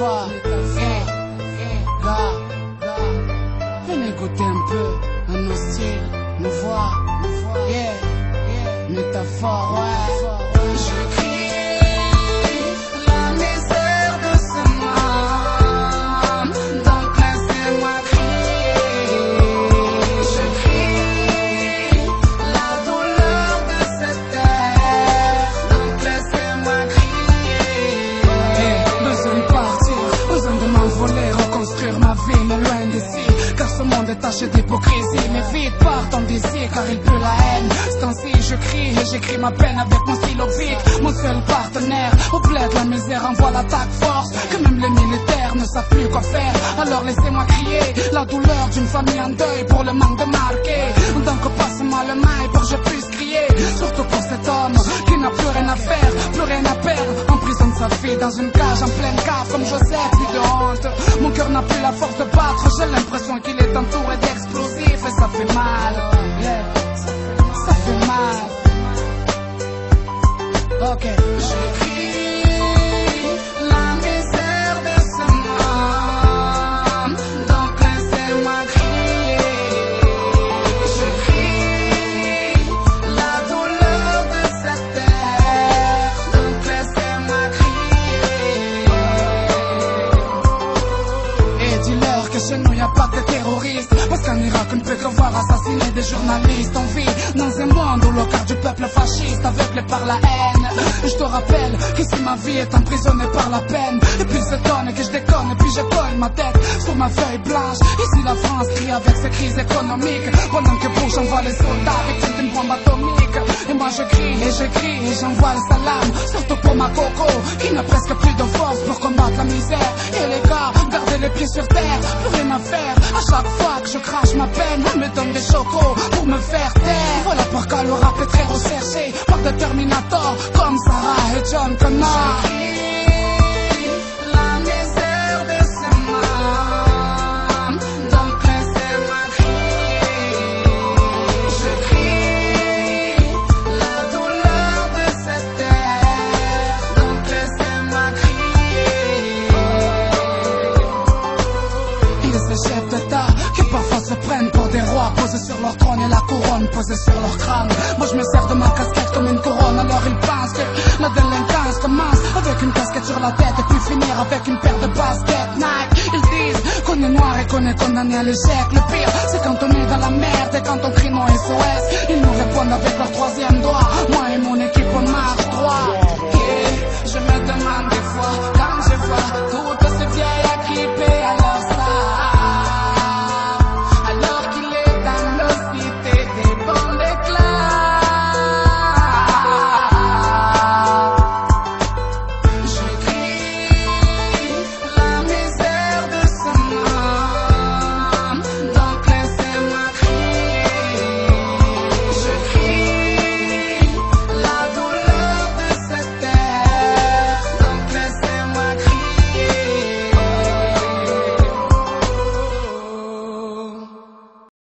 métaphore. Gars, venez goûter un peu à nos styles, nos voix, métaphore, ouais. Je crie la misère de ce monde, donc laissez-moi crier. Je crie la douleur de cette terre, donc laissez-moi crier. Besoin de partir, besoin de m'envoler, reconstruire ma vie, mais loin d'ici, car ce monde est taché d'hypocrisie. Mais vite partons d'ici, car il pue la haine. C'est ainsi je crie et j'écris ma peine avec mon stylo bic. Mon seul partenaire, au bled la misère envoie l'attaque force, que même les militaires ne savent plus quoi faire. Alors laissez-moi crier la douleur d'une famille en deuil pour le manque de marquer. Donc passe-moi le mail pour que je puisse crier, surtout pour cet homme qui n'a plus rien à faire, plus rien à perdre, en prison de sa vie, dans une cage en pleine cave comme Joseph, plus de honte. Mon cœur n'a plus la force de battre, j'ai l'impression qu'il est entouré d'explosifs et ça fait mal, ça fait mal. Ok, je crie la misère de ce monde, donc laissez-moi crier. Je crie la douleur de cette terre, donc laissez-moi crier. Et dis-leur que chez nous y a pas de terroristes, parce qu'en Irak on ne peut que voir assassiner des journalistes. On vit dans un monde où le cœur du peuple fasciste aveuglé par la haine. Je te rappelle qu'ici ma vie est emprisonnée par la peine. Et puis ils s'étonnent que je déconne, et puis je colle ma tête sur ma feuille blanche. Ici la France crie avec ses crises économiques, pendant que Bush envoie les soldats victimes d'une bombe atomique. Et moi je crie et j'envoie le salam, surtout pour ma coco qui n'a presque plus de force pour combattre la misère. Et les gars, gardez les pieds sur terre, plus rien à faire. À chaque fois que je crache ma peine, on me donne des chocos pour me faire taire. Voilà pourquoi le rap est très recherché par des Terminator comme Sarah et John Connor. La misère de ce monde, donc laissez-moi crier. Je crie la douleur de cette terre, donc laissez-moi crier. Et ces chefs d'État qui parfois se prennent pour des rois, posés sur leur trône et la couronne posée sur leur crâne. Moi je me sers de ma casquette comme une couronne, alors ils pensent que la délinquance commence avec une casquette sur la tête et puis finir avec une paire de baskets Nike. Ils disent qu'on est noir et qu'on est condamné à l'échec. Le pire c'est quand on est dans la merde et quand on crie non SOS, ils nous répondent avec leur troisième